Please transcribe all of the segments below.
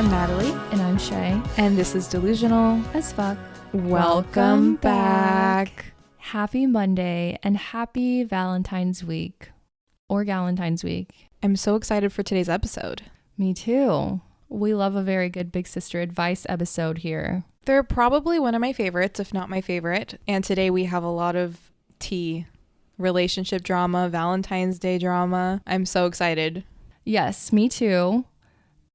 I'm Natalie. And I'm Shay. And this is Delusional As fuck. Welcome back. Happy Monday and happy Valentine's Week. Or Galentine's Week. I'm so excited for today's episode. Me too. We love a very good Big Sister advice episode here. They're probably one of my favorites, if not my favorite. And today we have a lot of tea, relationship drama, Valentine's Day drama. I'm so excited. Yes, me too.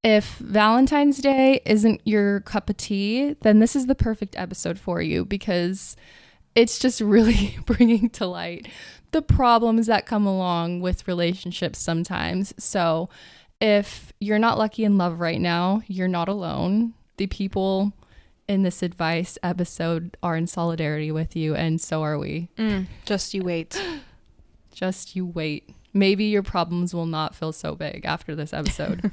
If Valentine's Day isn't your cup of tea, then this is the perfect episode for you because it's just really bringing to light the problems that come along with relationships sometimes. So if you're not lucky in love right now, you're not alone. The people in this advice episode are in solidarity with you, and so are we. Just you wait. Just you wait. Maybe your problems will not feel so big after this episode.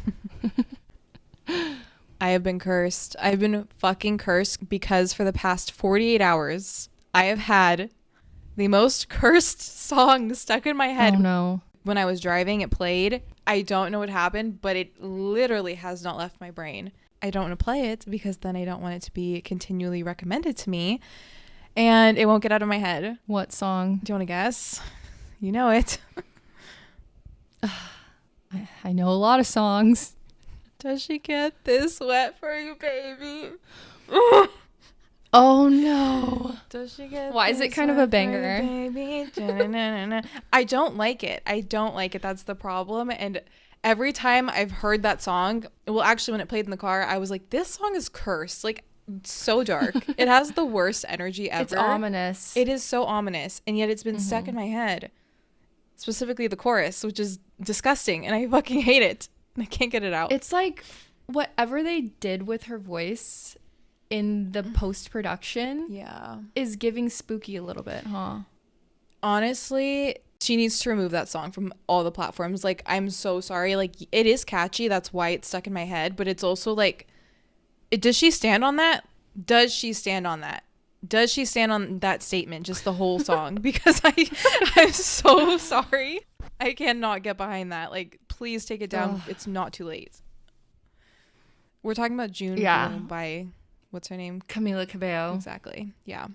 I have been cursed. I've been fucking cursed because for the past 48 hours, I have had the most cursed song stuck in my head. Oh no. When I was driving, it played. I don't know what happened, but it literally has not left my brain. I don't want to play it because then I don't want it to be continually recommended to me and it won't get out of my head. What song? Do you want to guess? You know it. I know a lot of songs. Does she get this wet for you, baby? Oh no. Does she get Why is it kind of a banger? Baby? I don't like it. I don't like it. That's the problem. And every time I've heard that song, well, actually, when it played in the car, I was like, this song is cursed. Like, so dark. It has the worst energy ever. It's ominous. It is so ominous. And yet it's been stuck in my head. Specifically the chorus, which is disgusting. And I fucking hate it. I can't get it out. It's like whatever they did with her voice in the post-production is giving spooky a little bit, huh? Honestly, she needs to remove that song from all the platforms. Like, I'm so sorry. Like, it is catchy. That's why it's stuck in my head. But it's also like, does she stand on that? Does she stand on that? Does she stand on that statement? Just the whole song? Because I'm so sorry. I cannot get behind that. Like, please take it down. It's not too late. We're talking about June by, what's her name? Camila Cabello. Exactly. Yeah.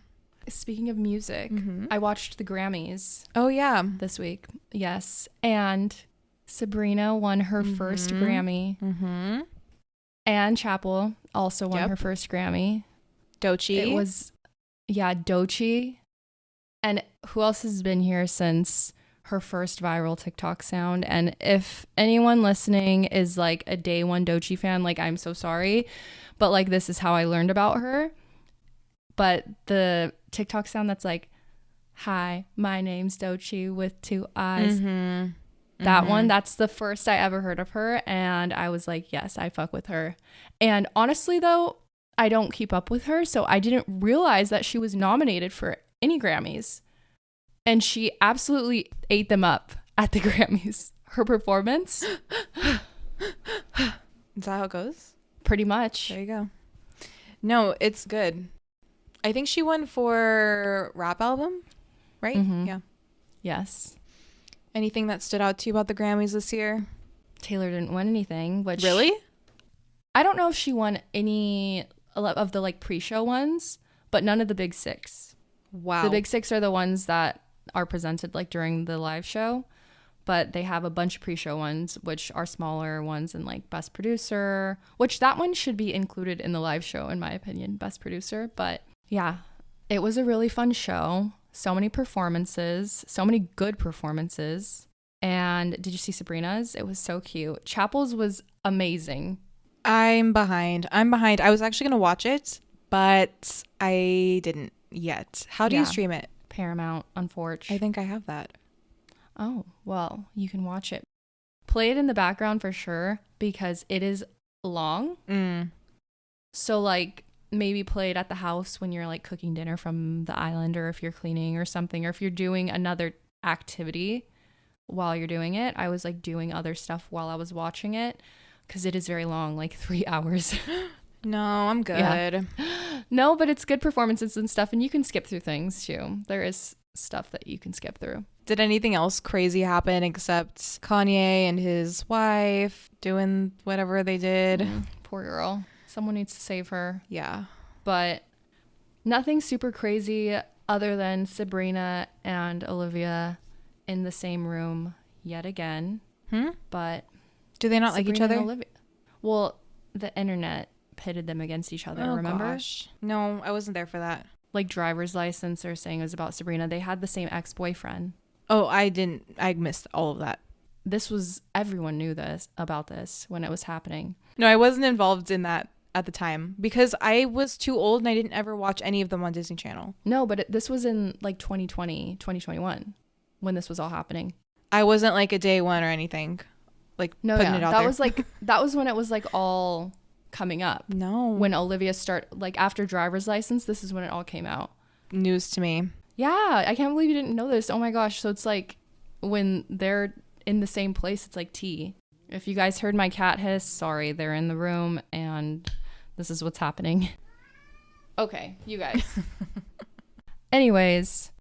Speaking of music, I watched the Grammys. Oh, yeah. This week. Yes. And Sabrina won her first Grammy. Anne Chappell also won her first Grammy. Doechii. It was, Doechii. And who else has been here since her first viral TikTok sound? And if anyone listening is like a day one Doechii fan, like, I'm so sorry. But like, this is how I learned about her. But the TikTok sound that's like, hi, my name's Doechii with two eyes. That one, that's the first I ever heard of her. And I was like, yes, I fuck with her. And honestly, though, I don't keep up with her. So I didn't realize that she was nominated for any Grammys. And she absolutely ate them up at the Grammys. Her performance. Is that how it goes? Pretty much. There you go. No, it's good. I think she won for rap album, right? Yeah. Yes. Anything that stood out to you about the Grammys this year? Taylor didn't win anything, which... Really? I don't know if she won any of the like pre-show ones, but none of the big six. Wow. The big six are the ones that are presented like during the live show, but they have a bunch of pre-show ones, which are smaller ones, and like best producer, which that one should be included in the live show, in my opinion, best producer. But yeah, it was a really fun show. So many performances, so many good performances. And did you see Sabrina's? It was so cute. Chappell's was amazing. I'm behind. I was actually going to watch it, but I didn't yet. How do you stream it? Paramount, unfortunately. I think I have that. Oh, well, you can watch it. Play it in the background for sure because it is long. So like, maybe play it at the house when you're like cooking dinner from the island, or if you're cleaning or something, or if you're doing another activity while you're doing it. I was like doing other stuff while I was watching it because it is very long, like 3 hours. No, I'm good. Yeah. No, but it's good performances and stuff, and you can skip through things too. There is stuff that you can skip through. Did anything else crazy happen except Kanye and his wife doing whatever they did? Poor girl. Someone needs to save her. Yeah. But nothing super crazy other than Sabrina and Olivia in the same room yet again. But do they not Sabrina like each other? and Olivia, well, the internet pitted them against each other. Remember? Gosh. No, I wasn't there for that. Like driver's license are saying it was about Sabrina. They had the same ex-boyfriend. Oh, I missed all of that. Everyone knew about this when it was happening. No, I wasn't involved in that at the time because I was too old and I didn't ever watch any of them on Disney Channel. No, but this was in like 2020, 2021 when this was all happening. I wasn't like a day one or anything. Like no, putting yeah, it out that there. was like that was when it was like all coming up. No. When Olivia like after driver's license, this is when it all came out. News to me. Yeah, I can't believe you didn't know this. Oh my gosh. So it's like when they're in the same place, it's like tea. If you guys heard my cat hiss, sorry, they're in the room and this is what's happening. Okay, you guys. Anyways,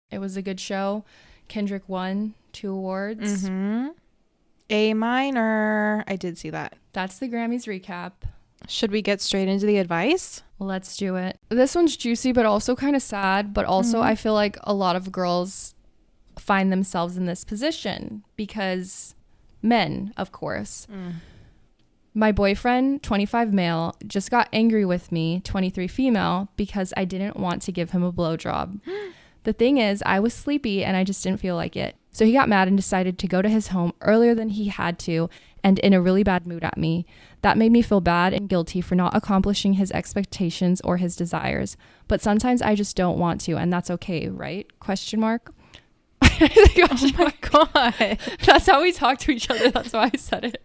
it was a good show. Kendrick won 2 awards. A minor. I did see that. That's the Grammys recap. Should we get straight into the advice? Let's do it. This one's juicy, but also kind of sad. But also, I feel like a lot of girls find themselves in this position because men, of course. My boyfriend, 25 male, just got angry with me, 23 female, because I didn't want to give him a blowjob. The thing is, I was sleepy and I just didn't feel like it. So he got mad and decided to go to his home earlier than he had to and in a really bad mood at me. That made me feel bad and guilty for not accomplishing his expectations or his desires. But sometimes I just don't want to, and that's okay, right? Question mark. Oh my God. That's how we talk to each other. That's why I said it.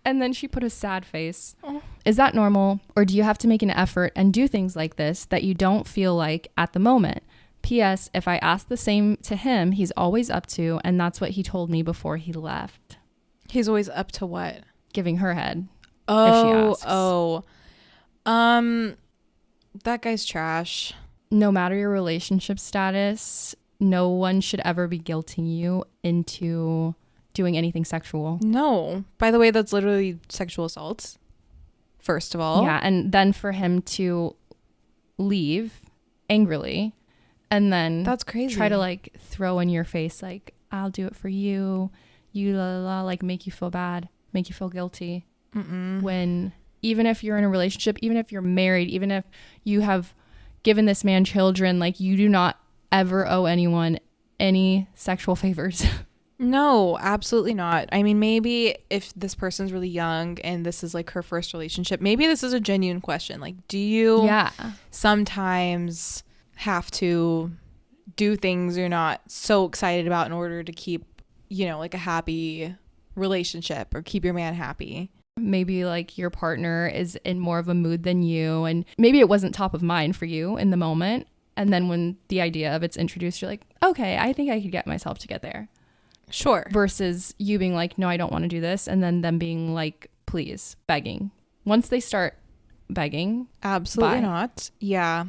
And then she put a sad face. Is that normal? Or do you have to make an effort and do things like this that you don't feel like at the moment? P.S. If I ask the same to him, he's always up to, and that's what he told me before he left. He's always up to what? Giving her head. Oh, if she asks. That guy's trash. No matter your relationship status, no one should ever be guilting you into doing anything sexual. No. By the way, that's literally sexual assault. First of all. Yeah, and then for him to leave angrily and then that's crazy. Try to like throw in your face like, I'll do it for you, you la la la, like make you feel bad, make you feel guilty. When even if you're in a relationship, even if you're married, even if you have given this man children, like you do not ever owe anyone any sexual favors. No, absolutely not. I mean, maybe if this person's really young and this is like her first relationship, maybe this is a genuine question. Like, do you sometimes have to do things you're not so excited about in order to keep, like a happy relationship or keep your man happy? Maybe like your partner is in more of a mood than you, and maybe it wasn't top of mind for you in the moment. And then when the idea of it's introduced, you're like, okay, I think I could get myself to get there. Sure. Versus you being like, no, I don't want to do this. And then them being like, please, begging. Once they start begging. Absolutely not. Yeah.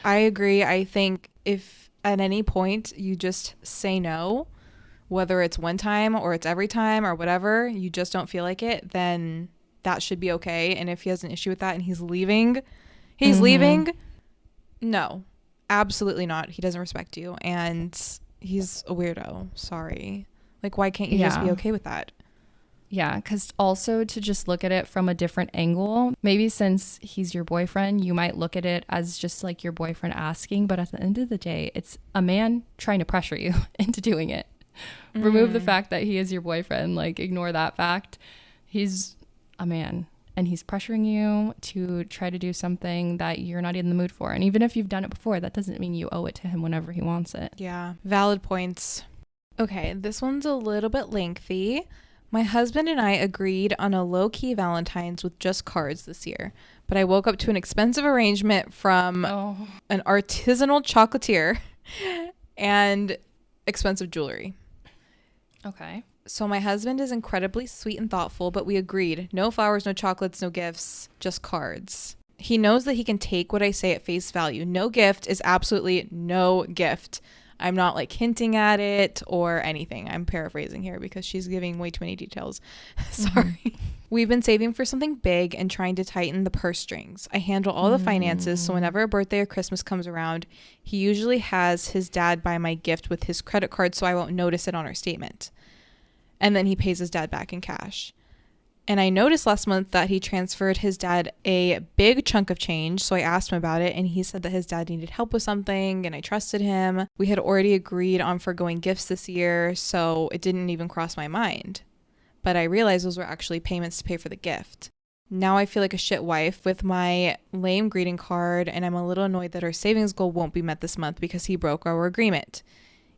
I agree. I think if at any point you just say no, whether it's one time or it's every time or whatever, you just don't feel like it, then that should be okay. And if he has an issue with that and he's leaving, no, absolutely not. He doesn't respect you and he's a weirdo. Sorry. Like, why can't you just be okay with that? Yeah, because also to just look at it from a different angle, maybe since he's your boyfriend, you might look at it as just like your boyfriend asking, but at the end of the day, it's a man trying to pressure you into doing it. Remove the fact that he is your boyfriend, like ignore that fact. He's a man and he's pressuring you to try to do something that you're not in the mood for. And even if you've done it before, that doesn't mean you owe it to him whenever he wants it. Yeah, valid points. Okay, this one's a little bit lengthy. My husband and I agreed on a low-key Valentine's with just cards this year, but I woke up to an expensive arrangement from an artisanal chocolatier and expensive jewelry. Okay. So my husband is incredibly sweet and thoughtful, but we agreed. No flowers, no chocolates, no gifts, just cards. He knows that he can take what I say at face value. No gift is absolutely no gift. I'm not like hinting at it or anything. I'm paraphrasing here because she's giving way too many details. Sorry. We've been saving for something big and trying to tighten the purse strings. I handle all the finances, so whenever a birthday or Christmas comes around, he usually has his dad buy my gift with his credit card so I won't notice it on our statement. And then he pays his dad back in cash. And I noticed last month that he transferred his dad a big chunk of change, so I asked him about it, and he said that his dad needed help with something, and I trusted him. We had already agreed on foregoing gifts this year, so it didn't even cross my mind. But I realized those were actually payments to pay for the gift. Now I feel like a shit wife with my lame greeting card, and I'm a little annoyed that our savings goal won't be met this month because he broke our agreement.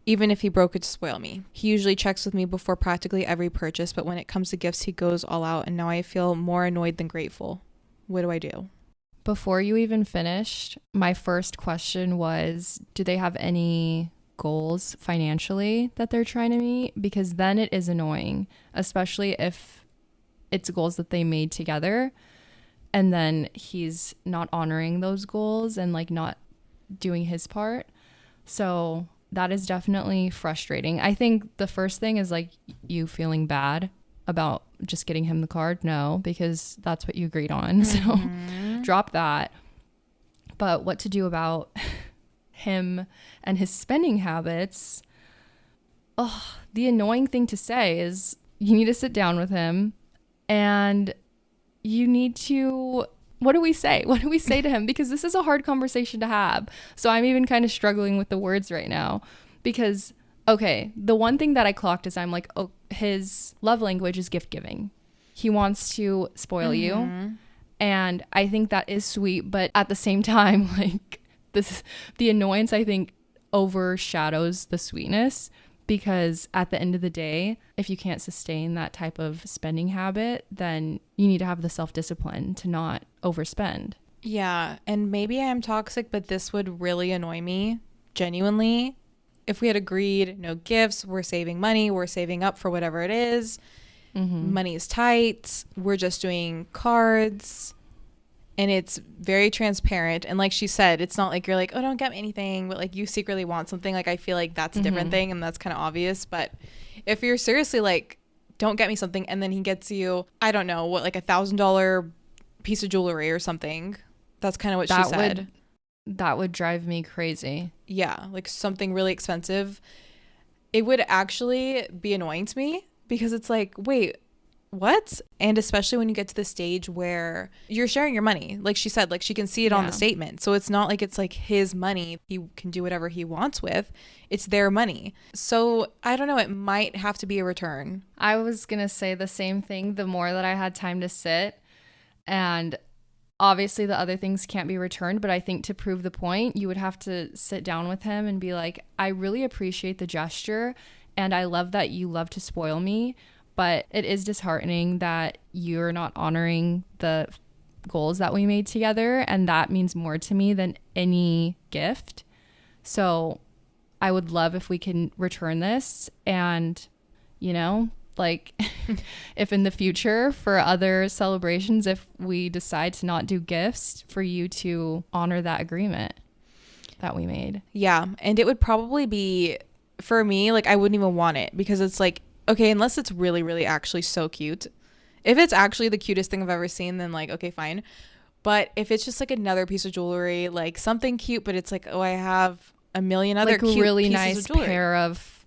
Even if he broke it to spoil me. He usually checks with me before practically every purchase, but when it comes to gifts, he goes all out, and now I feel more annoyed than grateful. What do I do? Before you even finished, my first question was, do they have any goals financially that they're trying to meet? Because then it is annoying, especially if it's goals that they made together and then he's not honoring those goals and like not doing his part. So that is definitely frustrating. I think the first thing is like you feeling bad about just getting him the card. No, because that's what you agreed on. So drop that. But what to do about him and his spending habits? Oh, the annoying thing to say is you need to sit down with him and you need to, what do we say? What do we say to him? Because this is a hard conversation to have. So I'm even kind of struggling with the words right now because, okay, the one thing that I clocked is I'm like, oh, his love language is gift giving. He wants to spoil you. And I think that is sweet. But at the same time, like the annoyance, I think, overshadows the sweetness. Because at the end of the day, if you can't sustain that type of spending habit, then you need to have the self-discipline to not overspend. Yeah, and maybe I am toxic, but this would really annoy me, genuinely. If we had agreed, no gifts, we're saving money, we're saving up for whatever it is, money is tight, we're just doing cards, and it's very transparent. And like she said, it's not like you're like, oh, don't get me anything, but like you secretly want something. Like I feel like that's a different thing, and that's kind of obvious. But if you're seriously like, don't get me something, and then he gets you, I don't know, what, like $1,000 piece of jewelry or something. That's kind of what she said. That would drive me crazy. Yeah, like something really expensive. It would actually be annoying to me because it's like, wait, what? And especially when you get to the stage where you're sharing your money, like she said, like she can see it on the statement. So it's not like it's like his money. He can do whatever he wants with. It's their money. So I don't know. It might have to be a return. I was going to say the same thing the more that I had time to sit. And obviously the other things can't be returned. But I think to prove the point, you would have to sit down with him and be like, I really appreciate the gesture. And I love that you love to spoil me. But it is disheartening that you're not honoring the goals that we made together. And that means more to me than any gift. So I would love if we can return this. And, you know, like if in the future for other celebrations, if we decide to not do gifts, for you to honor that agreement that we made. Yeah. And it would probably be, for me, like I wouldn't even want it because it's like, okay, unless it's really, really actually so cute. If it's actually the cutest thing I've ever seen, then like, okay, fine. But if it's just like another piece of jewelry, like something cute, but it's like, oh, I have a million other like cute really pieces nice of jewelry. pair of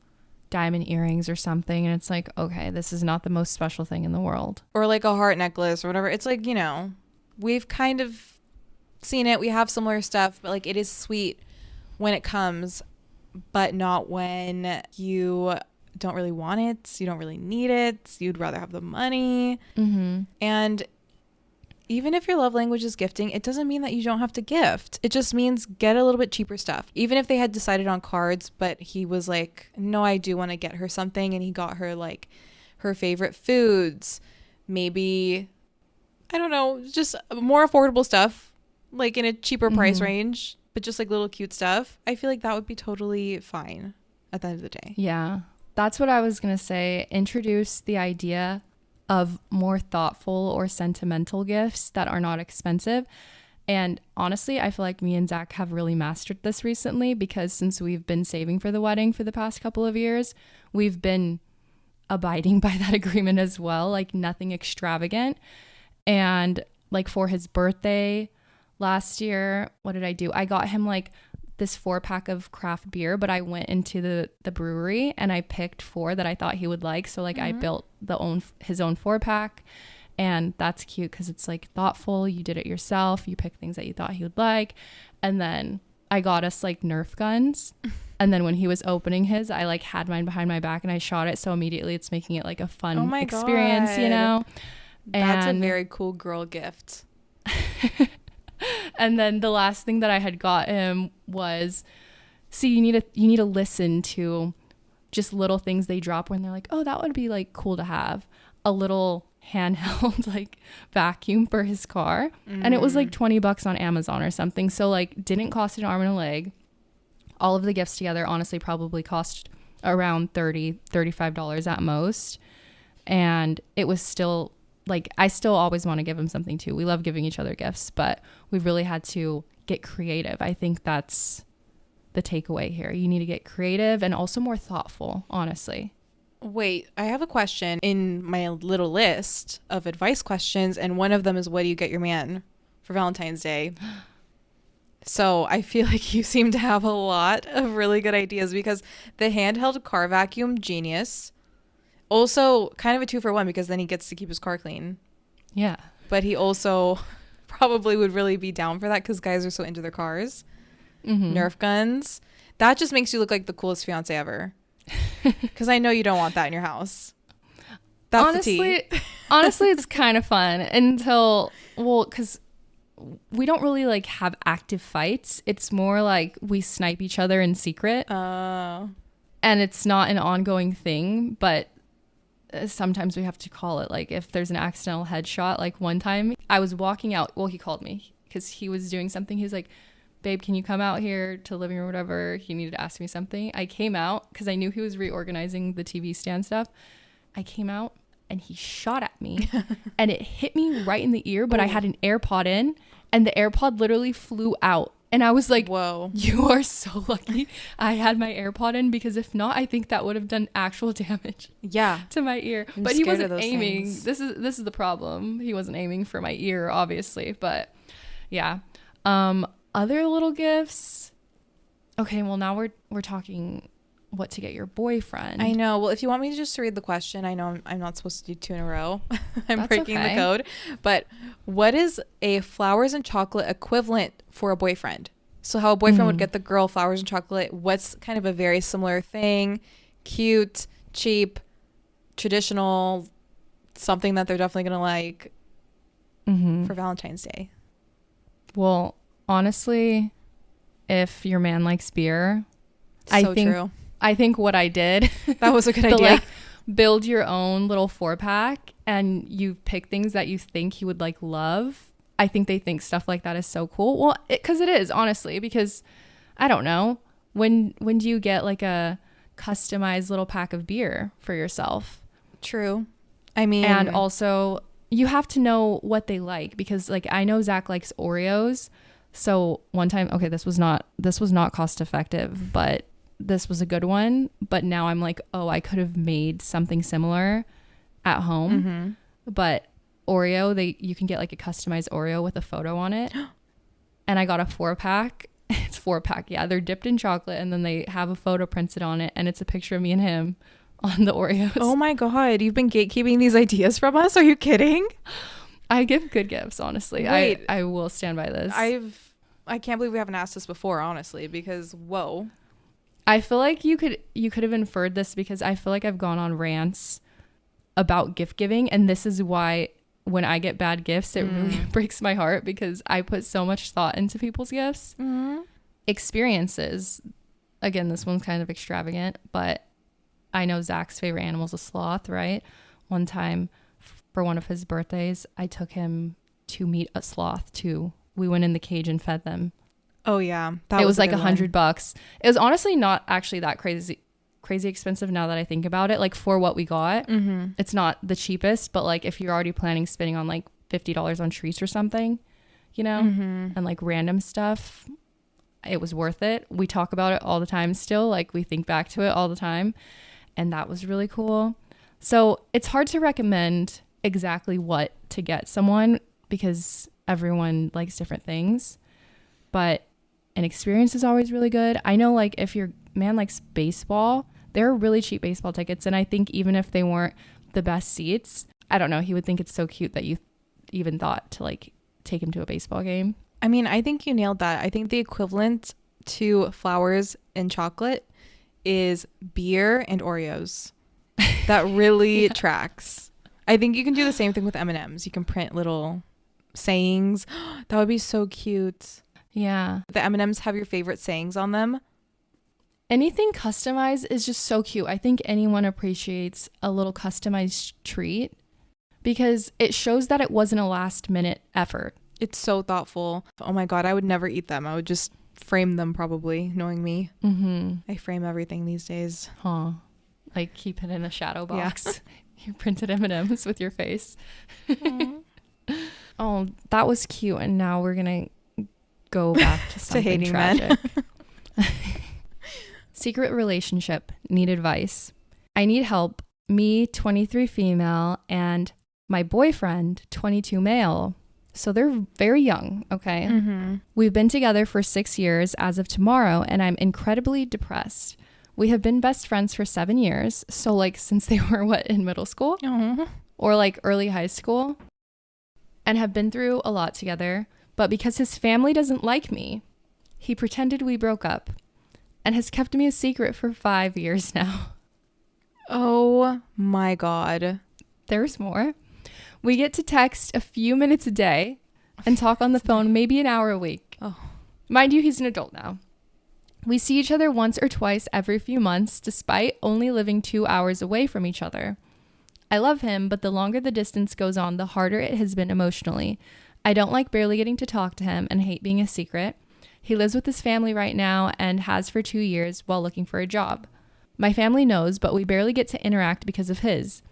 diamond earrings or something. And it's like, okay, this is not the most special thing in the world. Or like a heart necklace or whatever. It's like, you know, we've kind of seen it. We have similar stuff, but like it is sweet when it comes, but not when you don't really want it, you don't really need it, you'd rather have the money. And even if your love language is gifting, it doesn't mean that you don't have to gift. It just means get a little bit cheaper stuff. Even if they had decided on cards, but he was like, no, I do want to get her something, and he got her like her favorite foods, maybe, I don't know, just more affordable stuff, like in a cheaper price range, but just like little cute stuff. I feel like that would be totally fine at the end of the day. Yeah. That's what I was going to say. Introduce the idea of more thoughtful or sentimental gifts that are not expensive. And honestly, I feel like me and Zach have really mastered this recently, because since we've been saving for the wedding for the past couple of years, we've been abiding by that agreement as well, like nothing extravagant. And like for his birthday last year, what did I do? I got him like this 4-pack of craft beer, but I went into the brewery and I picked 4 that I thought he would like. So like I built his own 4-pack, and that's cute because it's like thoughtful. You did it yourself. You picked things that you thought he would like. And then I got us like Nerf guns. And then when he was opening his, I like had mine behind my back and I shot it. So immediately it's making it like a fun experience, God. you know? That's a very cool girl gift. And then the last thing that I had got him was, see, you need to listen to just little things they drop when they're like, oh, that would be like cool to have a little handheld like vacuum for his car. And it was like $20 on Amazon or something. So like didn't cost an arm and a leg. All of the gifts together honestly probably cost around $35 at most. And it was still like, I still always want to give him something too. We love giving each other gifts, but we've really had to get creative. I think that's the takeaway here. You need to get creative and also more thoughtful, honestly. Wait, I have a question in my little list of advice questions, and one of them is, what do you get your man for Valentine's Day? So I feel like you seem to have a lot of really good ideas, because the handheld car vacuum, genius. Also kind of a 2-for-1, because then he gets to keep his car clean. Yeah. But he also probably would really be down for that, because guys are so into their cars. Nerf guns. That just makes you look like the coolest fiance ever. Because I know you don't want that in your house. That's honestly, honestly, it's kind of fun until, well, because we don't really like have active fights. It's more like we snipe each other in secret. And it's not an ongoing thing, but sometimes we have to call it. Like if there's an accidental headshot, like one time I was walking out, well, he called me because he was doing something. He was like, babe, can you come out here to the living room or whatever? He needed to ask me something. I came out because I knew he was reorganizing the TV stand stuff. I came out and he shot at me and it hit me right in the ear, but I had an AirPod in and the AirPod literally flew out. And I was like, whoa, you are so lucky I had my AirPod in, because if not, I think that would have done actual damage to my ear. But he wasn't aiming. Things. This is the problem. He wasn't aiming for my ear, obviously. But yeah. Other little gifts. Okay, well now we're talking what to get your boyfriend. I know. Well, if you want me to just read the question, I know I'm not supposed to do 2 in a row. I'm breaking the code. But what is a flowers and chocolate equivalent for a boyfriend? So how a boyfriend would get the girl flowers and chocolate. What's kind of a very similar thing? Cute, cheap, traditional, something that they're definitely going to like for Valentine's Day. Well, honestly, if your man likes beer, True. I think what I did, that was a good idea. Like build your own little 4-pack and you pick things that you think he would like love. I think they think stuff like that is so cool. Well, because it is, honestly, because I don't know, when do you get like a customized little pack of beer for yourself? True. I mean, and also you have to know what they like, because like I know Zach likes Oreos. So one time, okay, this was not cost effective, but this was a good one. But now I'm like, oh, I could have made something similar at home. But Oreo, you can get like a customized Oreo with a photo on it. And I got a 4-pack. It's 4-pack. Yeah, they're dipped in chocolate and then they have a photo printed on it, and it's a picture of me and him on the Oreos. Oh my God, you've been gatekeeping these ideas from us? Are you kidding? I give good gifts, honestly. Wait, I will stand by this. I can't believe we haven't asked this before, honestly, because whoa. I feel like you could have inferred this, because I feel like I've gone on rants about gift giving, and this is why when I get bad gifts, it really breaks my heart, because I put so much thought into people's gifts. Experiences. Again, this one's kind of extravagant, but I know Zach's favorite animal is a sloth, right? One time for one of his birthdays, I took him to meet a sloth too. We went in the cage and fed them. Oh yeah. It was like $100. It was honestly not actually that crazy expensive now that I think about it. Like for what we got, it's not the cheapest, but like if you're already planning spending on like $50 on treats or something, you know, and like random stuff. It was worth it. We talk about it all the time still. Like we think back to it all the time. And that was really cool. So it's hard to recommend exactly what to get someone because everyone likes different things. But an experience is always really good. I know like if your man likes baseball, there are really cheap baseball tickets. And I think even if they weren't the best seats, I don't know, he would think it's so cute that you even thought to like take him to a baseball game. I mean, I think you nailed that. I think the equivalent to flowers and chocolate is beer and Oreos. That really tracks. I think you can do the same thing with M&Ms. You can print little sayings. That would be so cute. Yeah. The M&Ms have your favorite sayings on them. Anything customized is just so cute. I think anyone appreciates a little customized treat because it shows that it wasn't a last minute effort. It's so thoughtful. Oh my God, I would never eat them. I would just frame them probably, knowing me. I frame everything these days. Huh. Like keep it in a shadow box. Yeah. You printed M&Ms with your face. Oh, that was cute. And now we're going to go back to something to hating tragic. Men. Secret relationship. Need advice. I need help. Me, 23 female, and my boyfriend, 22 male. So they're very young, okay? We've been together for 6 years as of tomorrow, and I'm incredibly depressed. We have been best friends for 7 years. So like since they were in middle school? Or like early high school? And have been through a lot together. But because his family doesn't like me, he pretended we broke up and has kept me a secret for 5 years now. Oh my God. There's more. We get to text a few minutes a day and talk on the phone maybe an hour a week. Mind you, he's an adult now. We see each other once or twice every few months, despite only living 2 hours away from each other. I love him, but the longer the distance goes on, the harder it has been emotionally. I don't like barely getting to talk to him and hate being a secret. He lives with his family right now and has for 2 years while looking for a job. My family knows, but we barely get to interact because of his.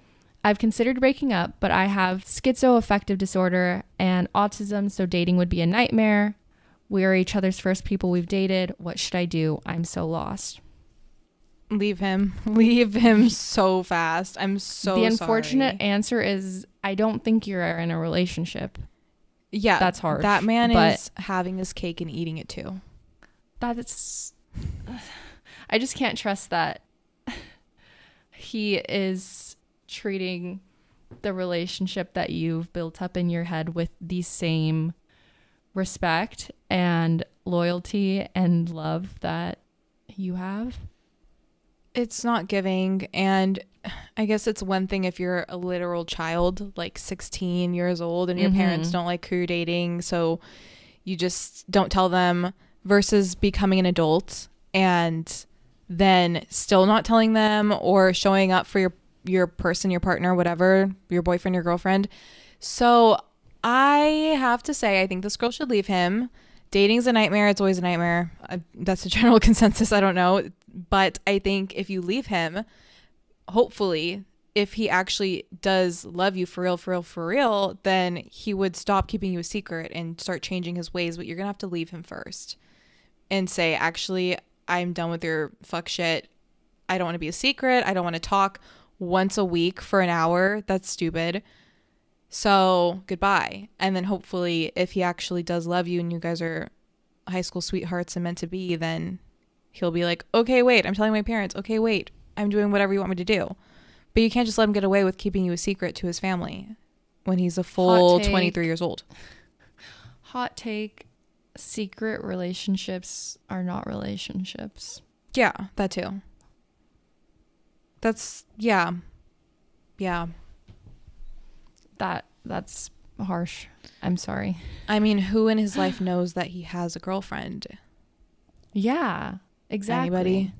I've considered breaking up, but I have schizoaffective disorder and autism, so dating would be a nightmare. We are each other's first people we've dated. What should I do? I'm so lost. Leave him. Leave him so fast. I'm so sorry. The unfortunate answer is I don't think you're in a relationship. Yeah. That's hard. That man is having his cake and eating it too. That's... I just can't trust that he is treating the relationship that you've built up in your head with the same respect and loyalty and love that you have. It's not giving. And I guess it's one thing if you're a literal child, like 16 years old, and your parents don't like who you're dating, so you just don't tell them, versus becoming an adult and then still not telling them or showing up for your person, your partner, whatever, your boyfriend, your girlfriend. So I have to say, I think this girl should leave him. Dating's a nightmare. It's always a nightmare. That's a general consensus. I don't know. But I think if you leave him, hopefully, if he actually does love you for real, for real, for real, then he would stop keeping you a secret and start changing his ways. But you're going to have to leave him first and say, actually, I'm done with your fuck shit. I don't want to be a secret. I don't want to talk once a week for an hour. That's stupid. So goodbye. And then hopefully if he actually does love you and you guys are high school sweethearts and meant to be, then he'll be like, okay, wait, I'm telling my parents. Okay, wait, I'm doing whatever you want me to do. But you can't just let him get away with keeping you a secret to his family when he's a full 23 years old. Hot take. Secret relationships are not relationships. Yeah, that too. That's, yeah. That's harsh. I'm sorry. I mean, who in his life knows that he has a girlfriend? Yeah, exactly. Anybody?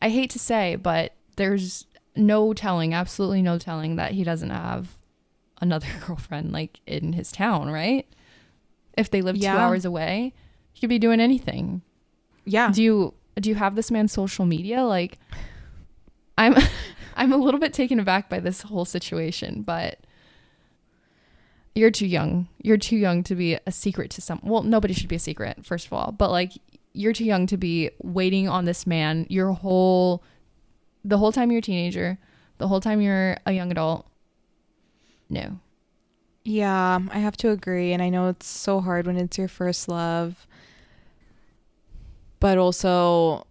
I hate to say, but there's no telling, absolutely no telling that he doesn't have another girlfriend like in his town, right? If they live 2 hours away, he could be doing anything. Yeah. Do you have this man's social media? Like, I'm a little bit taken aback by this whole situation, but You're too young. You're too young to be a secret to some. Well, nobody should be a secret, first of all. But like, you're too young to be waiting on this man the whole time you're a teenager, the whole time you're a young adult. No. Yeah, I have to agree. And I know it's so hard when it's your first love. But also,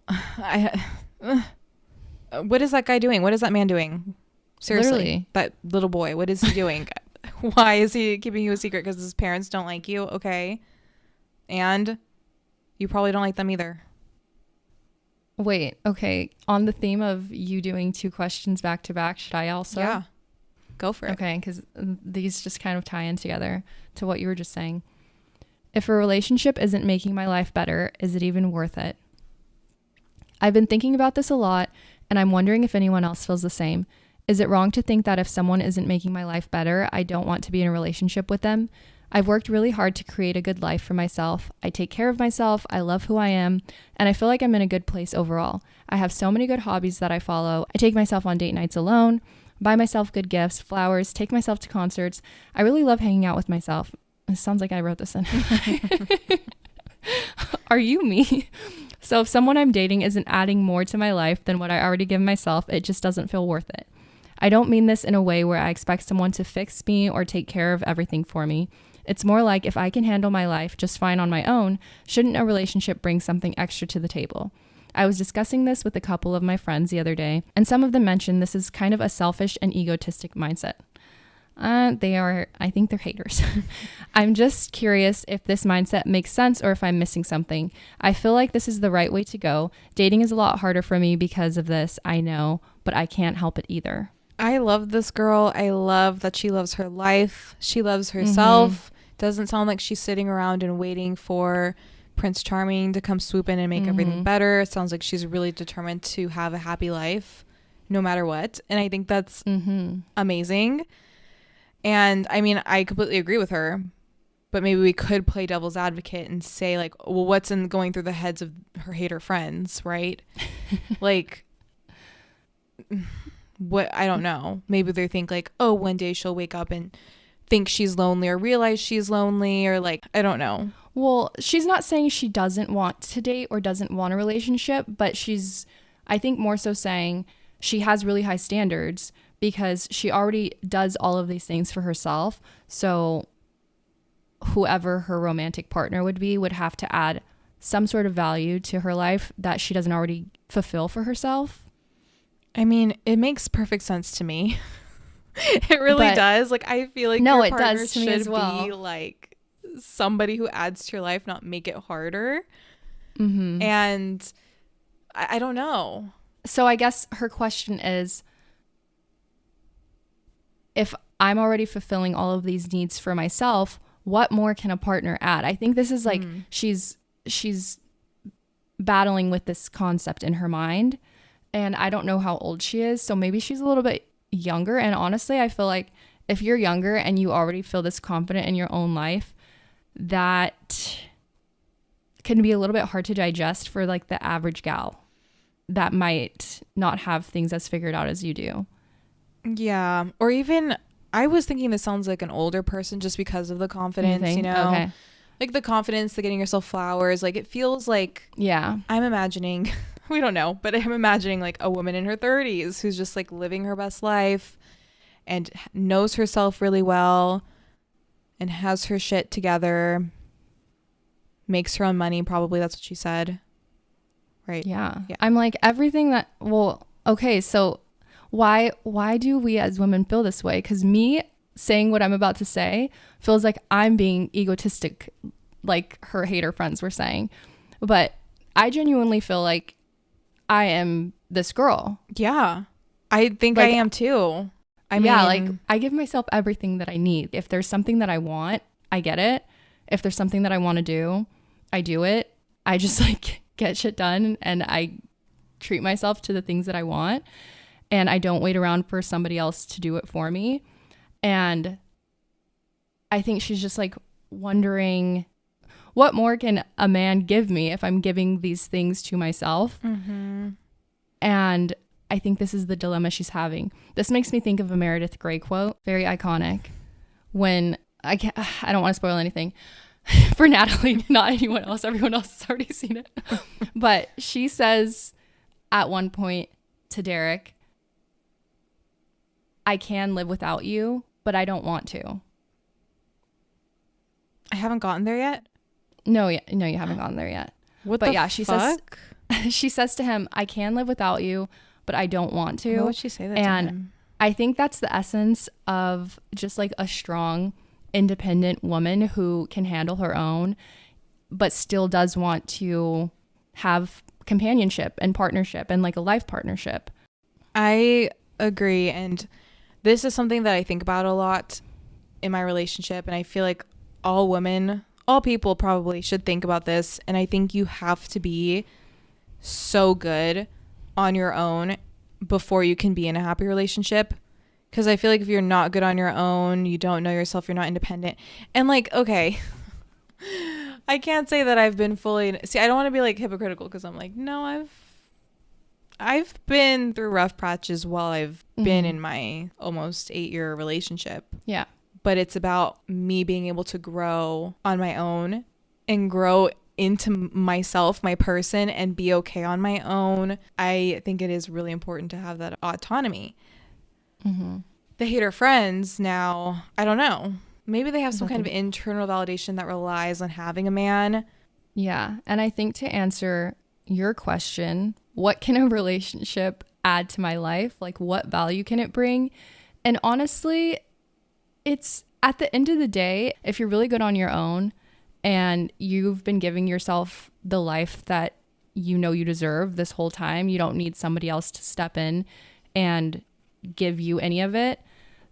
what is that guy doing? What is that man doing? Seriously, Literally. that little boy, what is he doing? Why is he keeping you a secret? Because his parents don't like you? Okay. And you probably don't like them either. Wait, okay. On the theme of you doing 2 questions back to back, should I also? Yeah. Go for it. Okay, because these just kind of tie in together to what you were just saying. If a relationship isn't making my life better, is it even worth it? I've been thinking about this a lot, and I'm wondering if anyone else feels the same. Is it wrong to think that if someone isn't making my life better, I don't want to be in a relationship with them? I've worked really hard to create a good life for myself. I take care of myself, I love who I am, and I feel like I'm in a good place overall. I have so many good hobbies that I follow. I take myself on date nights alone, buy myself good gifts, flowers, take myself to concerts. I really love hanging out with myself. It sounds like I wrote this in. Are you me? So if someone I'm dating isn't adding more to my life than what I already give myself, it just doesn't feel worth it. I don't mean this in a way where I expect someone to fix me or take care of everything for me. It's more like if I can handle my life just fine on my own, shouldn't a relationship bring something extra to the table? I was discussing this with a couple of my friends the other day, and some of them mentioned this is kind of a selfish and egotistic mindset. I think they're haters. I'm just curious if this mindset makes sense or if I'm missing something. I feel like this is the right way to go. Dating is a lot harder for me because of this, I know, but I can't help it either. I love this girl. I love that she loves her life. She loves herself. Doesn't sound like she's sitting around and waiting for Prince Charming to come swoop in and make everything better. It sounds like she's really determined to have a happy life no matter what. And I think that's amazing. And I mean, I completely agree with her, but maybe we could play devil's advocate and say like, well, what's in going through the heads of her hater friends, right? Like, what, I don't know. Maybe they think like, oh, one day she'll wake up and think she's lonely or realize she's lonely, or like, I don't know. Well, she's not saying she doesn't want to date or doesn't want a relationship, but she's, I think, more so saying she has really high standards because she already does all of these things for herself. So whoever her romantic partner would be would have to add some sort of value to her life that she doesn't already fulfill for herself. I mean, it makes perfect sense to me. It really does. Like, I feel like no, your it partner does to me as well. be like somebody who adds to your life, not make it harder. And I don't know. So I guess her question is, if I'm already fulfilling all of these needs for myself, what more can a partner add? I think this is like she's battling with this concept in her mind, and I don't know how old she is, so maybe she's a little bit younger. And honestly, I feel like if you're younger and you already feel this confident in your own life, that can be a little bit hard to digest for like the average gal that might not have things as figured out as you do. Yeah. Or even, I was thinking this sounds like an older person just because of the confidence, you know? Okay. Like the confidence, the getting yourself flowers. Like it feels like, yeah, I'm imagining, we don't know, but I'm imagining like a woman in her 30s who's just like living her best life and knows herself really well and has her shit together, makes her own money, probably. That's what she said. Right. Yeah. I'm like, everything that, well, okay, so why do we as women feel this way? Because me saying what I'm about to say feels like I'm being egotistic, like her hater friends were saying. But I genuinely feel like I am this girl. Yeah. I think like, I am too. I mean, like I give myself everything that I need. If there's something that I want, I get it. If there's something that I want to do, I do it. I just like get shit done and I treat myself to the things that I want. And I don't wait around for somebody else to do it for me. And I think she's just like wondering, what more can a man give me if I'm giving these things to myself? And I think this is the dilemma she's having. This makes me think of a Meredith Grey quote, very iconic, when I don't want to spoil anything for Natalie, not anyone else. Everyone else has already seen it. But she says at one point to Derek, I can live without you, but I don't want to. I haven't gotten there yet. No, you haven't gotten there yet. What but the yeah, fuck? she says to him, I can live without you, but I don't want to. Why would she say that to him? I think that's the essence of just like a strong, independent woman who can handle her own, but still does want to have companionship and partnership and like a life partnership. I agree. And this is something that I think about a lot in my relationship. And I feel like all women, all people probably should think about this. And I think you have to be so good on your own before you can be in a happy relationship. Because I feel like if you're not good on your own, you don't know yourself, you're not independent. And like, okay, I can't say that I've been fully, see, I don't want to be like hypocritical because I'm like, no, I've been through rough patches while I've been in my almost 8-year relationship. Yeah. But it's about me being able to grow on my own and grow into myself, my person, and be okay on my own. I think it is really important to have that autonomy. The hater friends now, I don't know. Maybe they have some kind of internal validation that relies on having a man. Yeah. And I think to answer your question, what can a relationship add to my life? Like, what value can it bring? And honestly, it's at the end of the day, if you're really good on your own and you've been giving yourself the life that you know you deserve this whole time, you don't need somebody else to step in and give you any of it,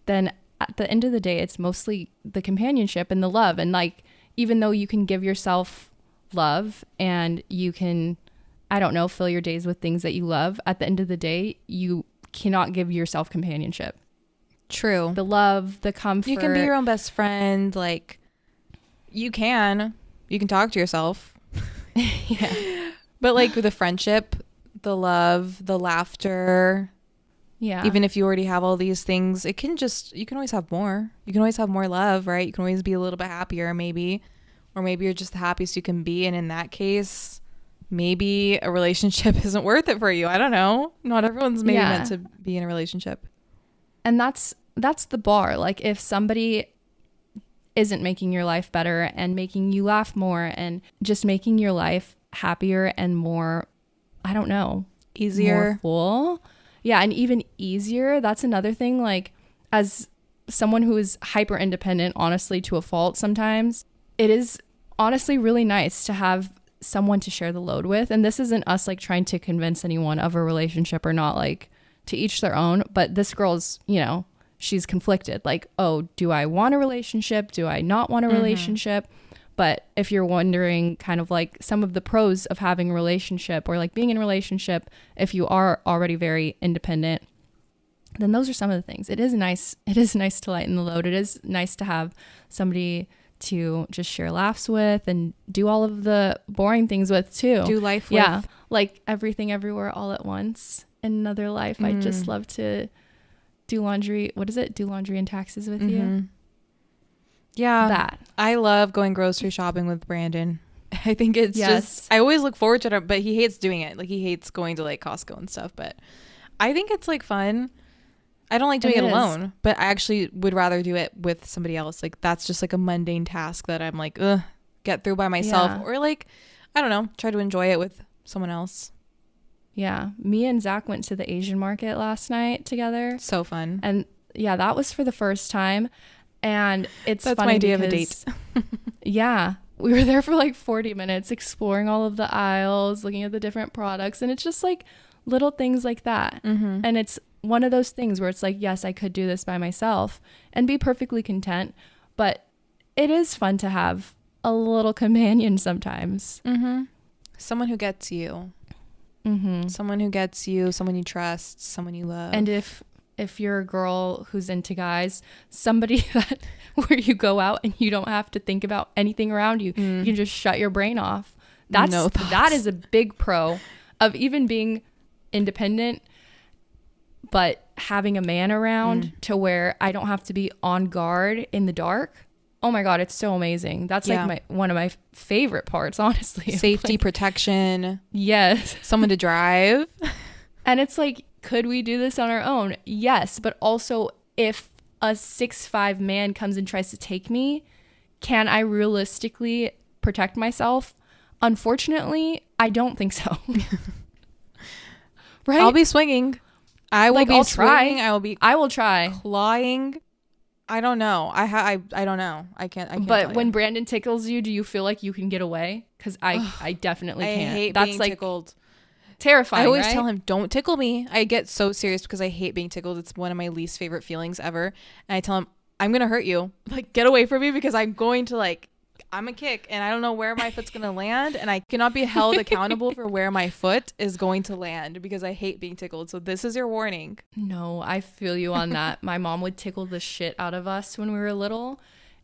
then at the end of the day, it's mostly the companionship and the love. And like, even though you can give yourself love and you can, I don't know, fill your days with things that you love, at the end of the day, you cannot give yourself companionship. True. The love, the comfort. You can be your own best friend. Like, you can talk to yourself. Yeah. But like the friendship, the love, the laughter. Yeah. Even if you already have all these things, you can always have more. You can always have more love, right? You can always be a little bit happier maybe. Or maybe you're just the happiest you can be. And in that case, maybe a relationship isn't worth it for you. I don't know. Not everyone's maybe meant to be in a relationship. And that's the bar. Like, if somebody isn't making your life better and making you laugh more and just making your life happier and more, I don't know, easier, more full. Yeah. And even easier. That's another thing. Like, as someone who is hyper independent, honestly, to a fault sometimes, it is honestly really nice to have someone to share the load with. And this isn't us like trying to convince anyone of a relationship or not, like, to each their own. But this girl's, you know, she's conflicted. Like, oh, do I want a relationship? Do I not want a relationship? But if you're wondering kind of like some of the pros of having a relationship or like being in a relationship, if you are already very independent, then those are some of the things. It is nice to lighten the load. It is nice to have somebody to just share laughs with and do all of the boring things with too. Do life with. Yeah. Like Everything Everywhere All at Once. In another life, I'd just love to do laundry. What is it? Do laundry and taxes with you. Yeah. That. I love going grocery shopping with Brandon. I think it's just, I always look forward to it, but he hates doing it. Like, he hates going to like Costco and stuff, but I think it's like fun. I don't like doing it alone, but I actually would rather do it with somebody else. Like, that's just like a mundane task that I'm like, get through by myself, or like, I don't know, try to enjoy it with someone else. Yeah. Me and Zach went to the Asian market last night together. So fun. And yeah, that was for the first time. And it's That's funny my day of a date. Yeah. We were there for like 40 minutes exploring all of the aisles, looking at the different products. And it's just like little things like that. And it's one of those things where it's like, yes, I could do this by myself and be perfectly content. But it is fun to have a little companion sometimes. Someone who gets you. Someone who gets you, someone you trust, someone you love. And if you're a girl who's into guys, somebody that where you go out and you don't have to think about anything around you, you can just shut your brain off. That is a big pro of even being independent, but having a man around to where I don't have to be on guard in the dark. Oh my God, it's so amazing. That's Yeah. like one of my favorite parts, honestly. Safety, Like, protection, yes. someone to drive. And it's like, could we do this on our own? Yes. But also, if a 6'5" man comes and tries to take me, can I realistically protect myself? Unfortunately, I don't think so. Right? I'll be swinging. I will Like, be I'll try. swinging. I will try. Clawing. I don't know. I don't know. I can't But tell when you. Brandon tickles you, do you feel like you can get away? Because I definitely I can't. hate That's being like tickled. terrifying. I always right? tell him, don't tickle me. I get so serious because I hate being tickled. It's one of my least favorite feelings ever. And I tell him, I'm going to hurt you. Like, get away from me because I'm going to I'm a kick and I don't know where my foot's going to land. And I cannot be held accountable for where my foot is going to land because I hate being tickled. So this is your warning. No, I feel you on that. My mom would tickle the shit out of us when we were little.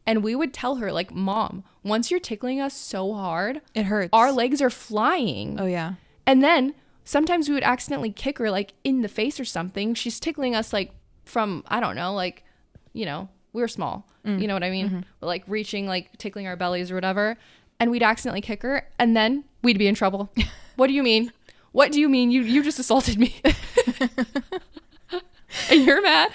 And we would tell her, like, Mom, once you're tickling us so hard, It hurts. our legs are flying. Oh, yeah. And then sometimes we would accidentally kick her, like, in the face or something. She's tickling us, like, from, I don't know, like, you know, we were small. You know what I mean? Mm-hmm. But, like, reaching, like, tickling our bellies or whatever. And we'd accidentally kick her. And then we'd be in trouble. What do you mean? What do you mean? You just assaulted me. And you're mad.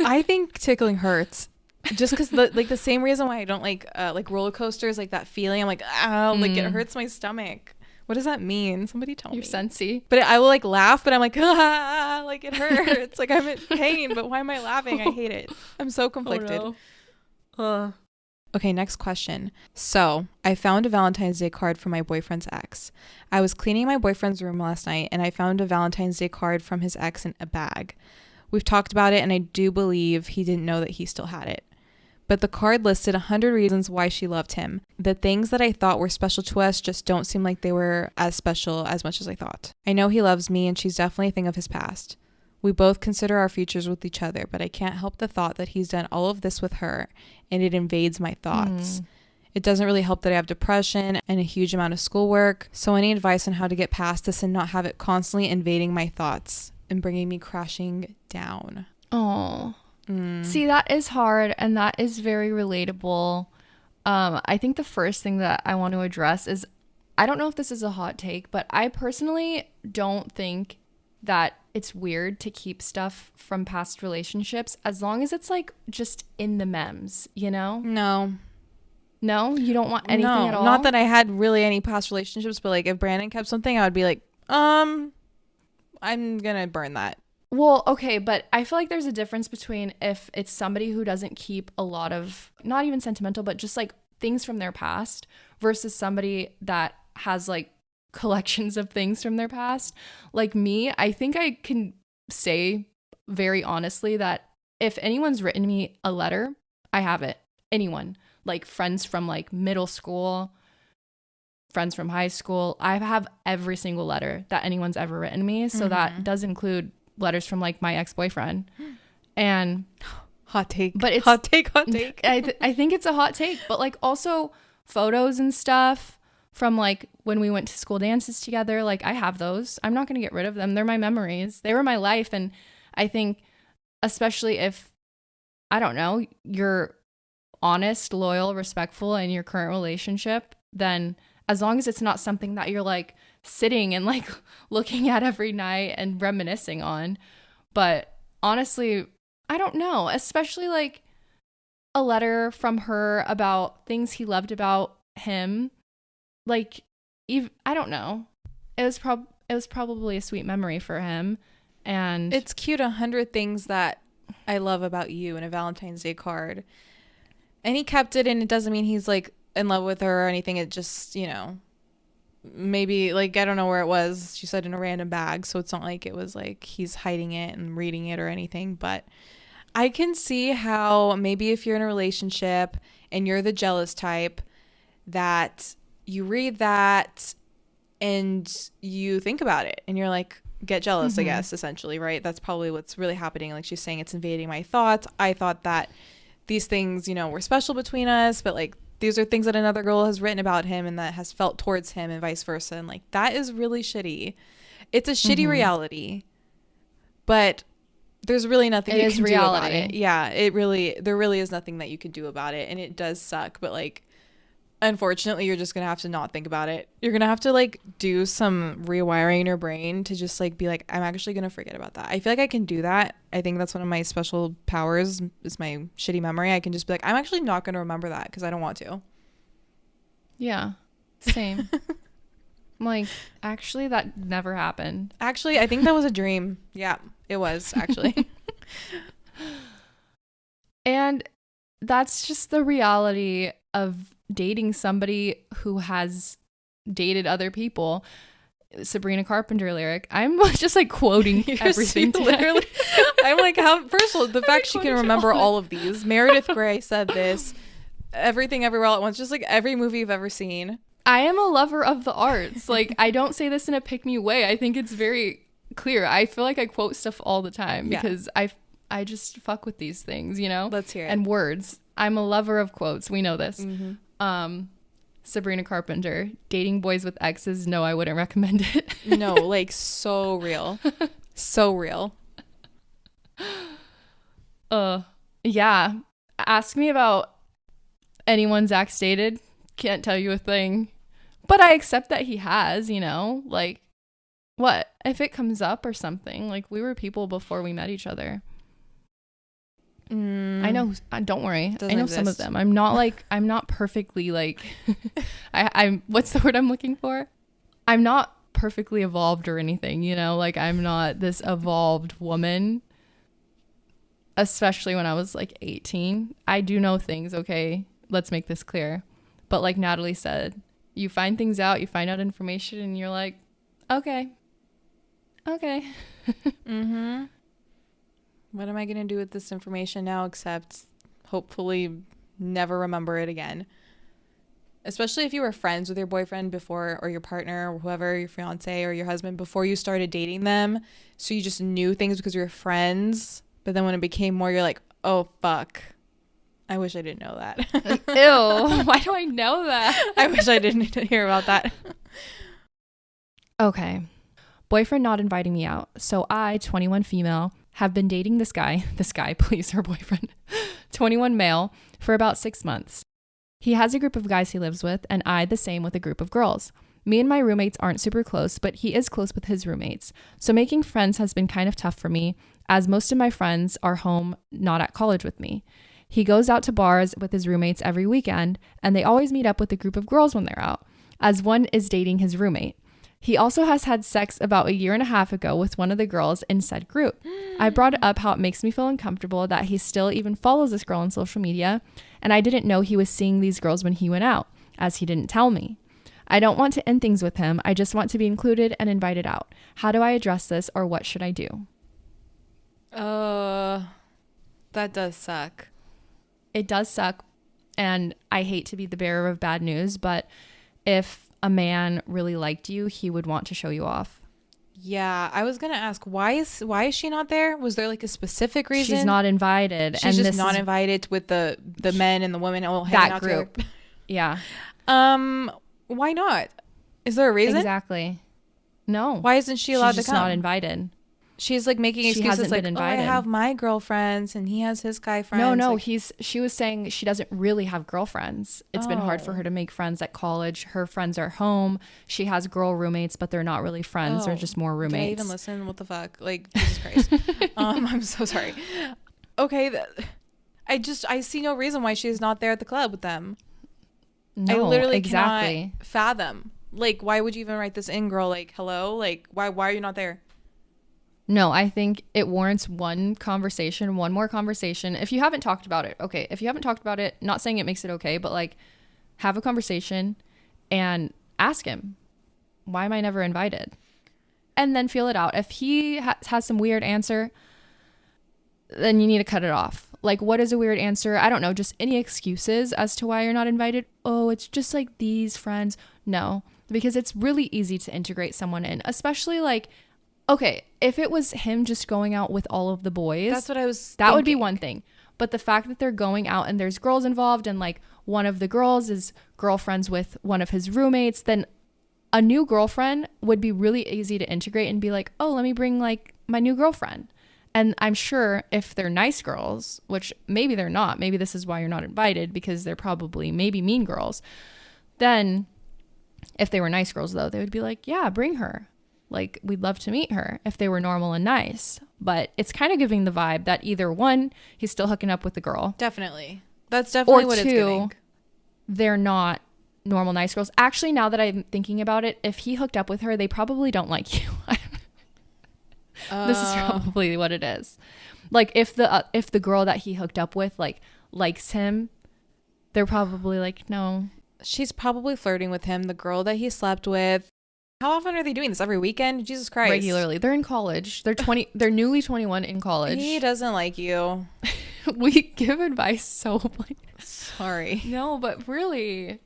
I think tickling hurts. Just because the same reason why I don't like roller coasters, like that feeling. I'm like, oh, like it hurts my stomach. What does that mean? Somebody tell You're me. sensy. But I will like laugh, but I'm like, ah, like it hurts. Like I'm in pain, but why am I laughing? I hate it. I'm so conflicted. Oh, no. Okay, next question. So I found a Valentine's Day card from my boyfriend's ex. I was cleaning my boyfriend's room last night and I found a Valentine's Day card from his ex in a bag. We've talked about it and I do believe he didn't know that he still had it. But the card listed 100 reasons why she loved him. The things that I thought were special to us just don't seem like they were as special as much as I thought. I know he loves me and she's definitely a thing of his past. We both consider our futures with each other, but I can't help the thought that he's done all of this with her and it invades my thoughts. It doesn't really help that I have depression and a huge amount of schoolwork. So any advice on how to get past this and not have it constantly invading my thoughts and bringing me crashing down? Oh. See, that is hard and that is very relatable. I think the first thing that I want to address is, I don't know if this is a hot take, but I personally don't think that it's weird to keep stuff from past relationships as long as it's like just in the memes, you know? No, you don't want anything at all? Not that I had really any past relationships, but like if Brandon kept something, I would be like, I'm gonna burn that. Well, okay, but I feel like there's a difference between if it's somebody who doesn't keep a lot of, not even sentimental, but just like things from their past versus somebody that has like collections of things from their past. Like me, I think I can say very honestly that if anyone's written me a letter, I have it. Anyone, like friends from like middle school, friends from high school, I have every single letter that anyone's ever written me. So that does include letters from like my ex-boyfriend. And hot take, but it's hot take. I think it's a hot take, but like also photos and stuff from like when we went to school dances together, like I have those. I'm not going to get rid of them. They're my memories. They were my life. And I think especially if, I don't know, you're honest, loyal, respectful in your current relationship, then as long as it's not something that you're like sitting and like looking at every night and reminiscing on. But honestly, I don't know, especially like a letter from her about things he loved about him. Like, I don't know. It was probably a sweet memory for him. And it's cute, 100 things that I love about you in a Valentine's Day card. And he kept it, and it doesn't mean he's like in love with her or anything. It just, you know, maybe like I don't know where it was. She said in a random bag, so it's not like it was like he's hiding it and reading it or anything. But I can see how maybe if you're in a relationship and you're the jealous type, that you read that and you think about it and you're like, get jealous, I guess, essentially, right? That's probably what's really happening. Like she's saying, it's invading my thoughts. I thought that these things, you know, were special between us, but like these are things that another girl has written about him and that has felt towards him and vice versa. And like that is really shitty. It's a shitty reality, but there's really nothing It you is can do about reality. it. Yeah, there really is nothing that you can do about it, and it does suck, but like unfortunately you're just gonna have to not think about it. You're gonna have to like do some rewiring in your brain to just like be like, I'm actually gonna forget about that. I feel like I can do that. I think that's one of my special powers is my shitty memory. I can just be like, I'm actually not gonna remember that because I don't want to. Yeah, same. I'm like, actually, that never happened. Actually, I think that was a dream. Yeah, it was actually. And that's just the reality of dating somebody who has dated other people. Sabrina Carpenter lyric. I'm just like quoting everything literally. I'm like, how, first of all, the fact she can remember all of these. Meredith Grey said this. Everything Everywhere All at Once, just like every movie you've ever seen. I am a lover of the arts. Like, I don't say this in a pick-me way. I think it's very clear. I feel like I quote stuff all the time because I just fuck with these things, you know? Let's hear it. And words. I'm a lover of quotes. We know this. Sabrina Carpenter, dating boys with exes. No, I wouldn't recommend it. No, like so real. So real. Yeah. Ask me about anyone Zach's dated. Can't tell you a thing. But I accept that he has, you know? Like, what? If it comes up or something. Like, we were people before we met each other. I know. Don't worry. Doesn't I know exist. some of them. I'm not perfectly like, I'm, what's the word I'm looking for? I'm not perfectly evolved or anything, you know? Like, I'm not this evolved woman. Especially when I was like 18. I do know things, okay? Let's make this clear. But like Natalie said, you find things out, you find out information, and you're like, okay. What am I going to do with this information now except hopefully never remember it again? Especially if you were friends with your boyfriend before, or your partner, or whoever, your fiance or your husband, before you started dating them. So you just knew things because you were friends. But then when it became more, you're like, oh, fuck. I wish I didn't know that. Ew. Why do I know that? I wish I didn't hear about that. Okay. Boyfriend not inviting me out. So I, 21 female, have been dating this guy, please, her boyfriend, 21 male, for about 6 months. He has a group of guys he lives with, and I the same with a group of girls. Me and my roommates aren't super close, but he is close with his roommates. So making friends has been kind of tough for me, as most of my friends are home, not at college with me. He goes out to bars with his roommates every weekend, and they always meet up with a group of girls when they're out, as one is dating his roommate. He also has had sex about 1.5 years ago with one of the girls in said group. I brought it up how it makes me feel uncomfortable that he still even follows this girl on social media, and I didn't know he was seeing these girls when he went out, as he didn't tell me. I don't want to end things with him. I just want to be included and invited out. How do I address this, or what should I do? That does suck. It does suck, and I hate to be the bearer of bad news, but if a man really liked you, he would want to show you off. Yeah, I was gonna ask, why is she not there? Was there like a specific reason? She's not invited. She's just not invited with the men and the women all hanging out group. together. Yeah. Why not? Is there a reason? Exactly. No. Why isn't she allowed to come? She's just not invited. She's like making excuses like, oh, I have my girlfriends and he has his guy friends. No, like, she was saying she doesn't really have girlfriends. It's been hard for her to make friends at college. Her friends are home. She has girl roommates, but they're not really friends. They're just more roommates. Did I even listen? What the fuck? Like, Jesus Christ. I'm so sorry. Okay. I see no reason why she's not there at the club with them. No, I literally exactly. cannot fathom. Like, why would you even write this in, girl? Like, hello? Like, why are you not there? No, I think it warrants one more conversation. If you haven't talked about it, okay. If you haven't talked about it, not saying it makes it okay, but like have a conversation and ask him, why am I never invited? And then feel it out. If he has some weird answer, then you need to cut it off. Like, what is a weird answer? I don't know. Just any excuses as to why you're not invited. Oh, it's just like these friends. No, because it's really easy to integrate someone in, especially like, okay, if it was him just going out with all of the boys, that's what I was that would be one thing. But the fact that they're going out and there's girls involved and like one of the girls is girlfriends with one of his roommates, then a new girlfriend would be really easy to integrate and be like, oh, let me bring like my new girlfriend. And I'm sure if they're nice girls, which maybe they're not, maybe this is why you're not invited, because they're probably maybe mean girls. Then if they were nice girls, though, they would be like, yeah, bring her. Like, we'd love to meet her if they were normal and nice. But it's kind of giving the vibe that either one, he's still hooking up with the girl. Definitely. That's definitely or what two, it's giving. They're not normal nice girls. Actually, now that I'm thinking about it, if he hooked up with her, they probably don't like you. This is probably what it is. Like, if the girl that he hooked up with like likes him, they're probably like, no. She's probably flirting with him. The girl that he slept with. How often are they doing this? Every weekend? Jesus Christ. Regularly. They're in college. They're 20. They're newly 21 in college. He doesn't like you. We give advice so like. Sorry. No, but really,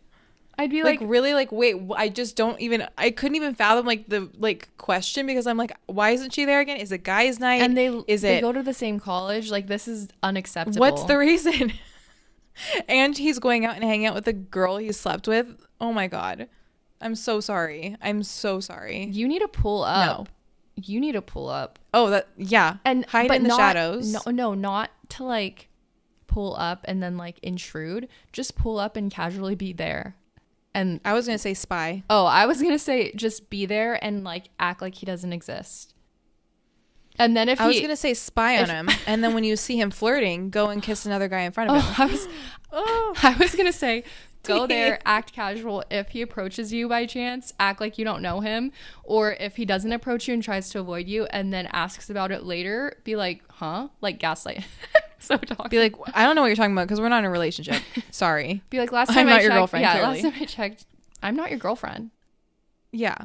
I'd be like really like, wait, I just don't even, I couldn't even fathom like the like question, because I'm like, why isn't she there again? Is it guys night? And they go to the same college. Like, this is unacceptable. What's the reason? And he's going out and hanging out with the girl he slept with. Oh my God. I'm so sorry. I'm so sorry. You need to pull up. No. You need to pull up. Oh, that, yeah. And hide in the shadows. No, not to like pull up and then like intrude. Just pull up and casually be there. And I was going to say spy. Oh, I was going to say just be there and like act like he doesn't exist. And then I was going to say spy on him. And then when you see him flirting, go and kiss another guy in front of him. I was going to say go there, act casual. If he approaches you by chance, act like you don't know him. Or if he doesn't approach you and tries to avoid you and then asks about it later, be like, huh? Like, gaslight. So toxic. Be like, I don't know what you're talking about because we're not in a relationship. Sorry. Be like, last time I'm not I your checked, girlfriend. Yeah, clearly. last time I checked, I'm not your girlfriend. Yeah.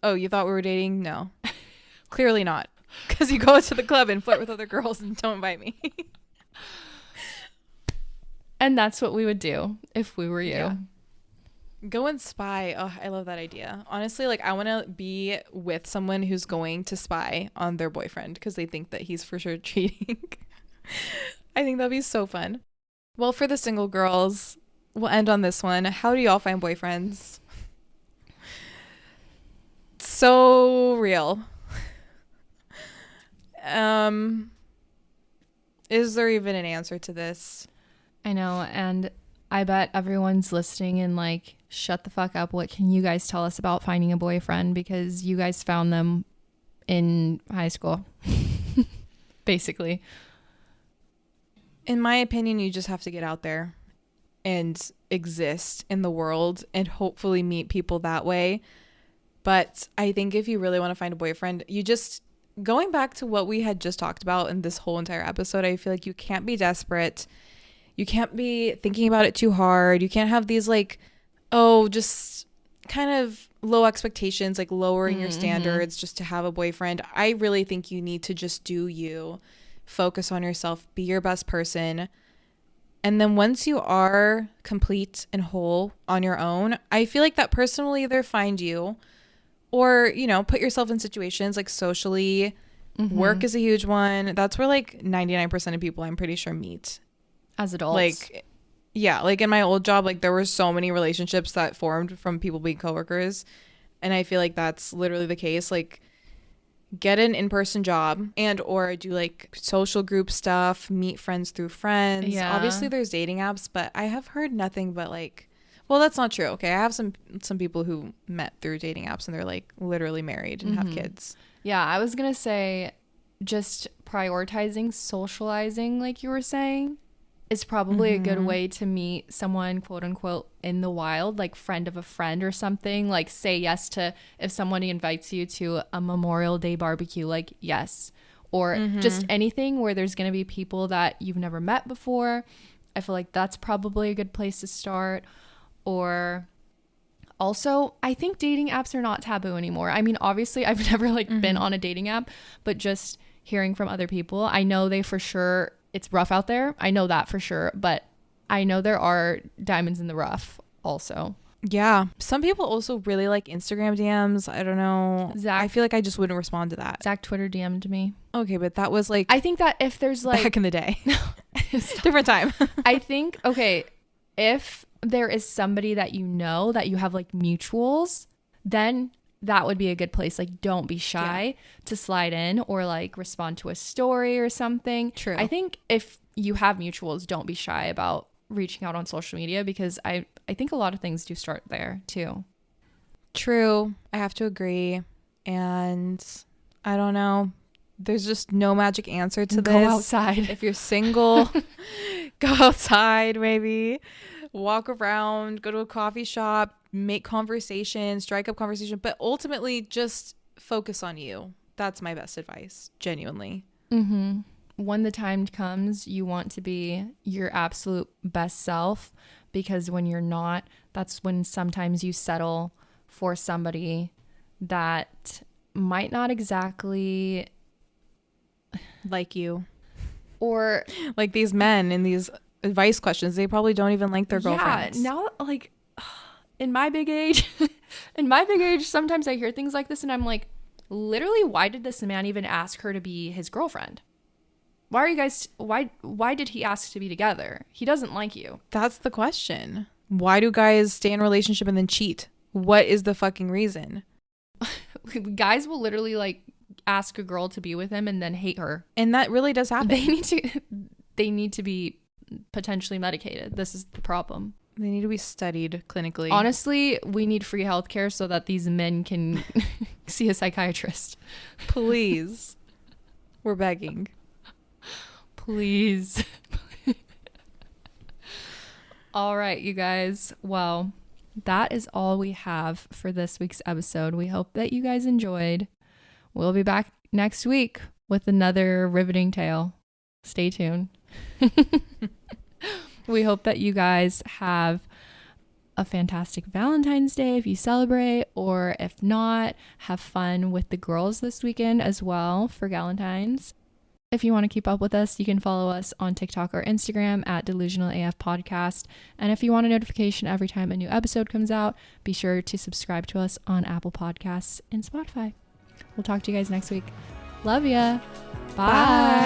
Oh, you thought we were dating? No. Clearly not. Because you go to the club and flirt with other girls and don't invite me. And that's what we would do if we were you. Yeah. Go and spy. Oh, I love that idea. Honestly, like, I want to be with someone who's going to spy on their boyfriend because they think that he's for sure cheating. I think that'd be so fun. Well, for the single girls, we'll end on this one. How do y'all find boyfriends? So real. Is there even an answer to this? I know, and I bet everyone's listening and like, shut the fuck up. What can you guys tell us about finding a boyfriend? Because you guys found them in high school. Basically. In my opinion, you just have to get out there and exist in the world and hopefully meet people that way. But I think if you really want to find a boyfriend, you just, going back to what we had just talked about in this whole entire episode, I feel like you can't be desperate. You can't be thinking about it too hard. You can't have these like, oh, just kind of low expectations, like lowering your standards just to have a boyfriend. I really think you need to just do you, focus on yourself, be your best person. And then once you are complete and whole on your own, I feel like that person will either find you or, you know, put yourself in situations like socially. Work is a huge one. That's where like 99% of people, I'm pretty sure, meet. As adults. Like, yeah, like in my old job, like there were so many relationships that formed from people being coworkers. And I feel like that's literally the case. Like, get an in-person job and or do like social group stuff, meet friends through friends. Yeah. Obviously there's dating apps, but I have heard nothing but like, well, that's not true. Okay. I have some people who met through dating apps and they're like literally married and have kids. Yeah, I was going to say just prioritizing socializing, like you were saying, is probably a good way to meet someone, quote unquote, in the wild, like friend of a friend or something. Like, say yes to, if somebody invites you to a Memorial Day barbecue, like yes. Or just anything where there's going to be people that you've never met before. I feel like that's probably a good place to start. Or also, I think dating apps are not taboo anymore. I mean, obviously, I've never like been on a dating app, but just hearing from other people, I know they for sure, it's rough out there. I know that for sure, but I know there are diamonds in the rough also. Yeah. Some people also really like Instagram DMs. I don't know. Zach, I feel like I just wouldn't respond to that. Zach Twitter DM'd me. Okay, but that was like, I think that if there's like back in the day. Different time. I think, okay, if there is somebody that you know that you have like mutuals, then that would be a good place. Like, don't be shy to slide in or like respond to a story or something. True. I think if you have mutuals, don't be shy about reaching out on social media, because I think a lot of things do start there too. True. I have to agree. And I don't know. There's just no magic answer to this. Go outside. If you're single, go outside maybe. Walk around, go to a coffee shop, make conversation, strike up conversation, but ultimately just focus on you. That's my best advice, genuinely. Mm-hmm. When the time comes, you want to be your absolute best self, because when you're not, that's when sometimes you settle for somebody that might not exactly like you, or like these men in these advice questions. They probably don't even like their girlfriends. Yeah, now, like, in my big age, sometimes I hear things like this and I'm like, literally, why did this man even ask her to be his girlfriend? Why are you guys, why did he ask to be together? He doesn't like you. That's the question. Why do guys stay in a relationship and then cheat? What is the fucking reason? Guys will literally like ask a girl to be with him and then hate her. And that really does happen. They need to be potentially medicated. This is the problem. They need to be studied clinically. Honestly, we need free healthcare so that these men can see a psychiatrist. Please. We're begging. Please. All right, you guys. Well, that is all we have for this week's episode. We hope that you guys enjoyed. We'll be back next week with another riveting tale. Stay tuned. We hope that you guys have a fantastic Valentine's Day if you celebrate, or if not, have fun with the girls this weekend as well for Galentine's. If you want to keep up with us, you can follow us on TikTok or Instagram at Delusional AF Podcast. And if you want a notification every time a new episode comes out, be sure to subscribe to us on Apple Podcasts and Spotify. We'll talk to you guys next week. Love ya. Bye.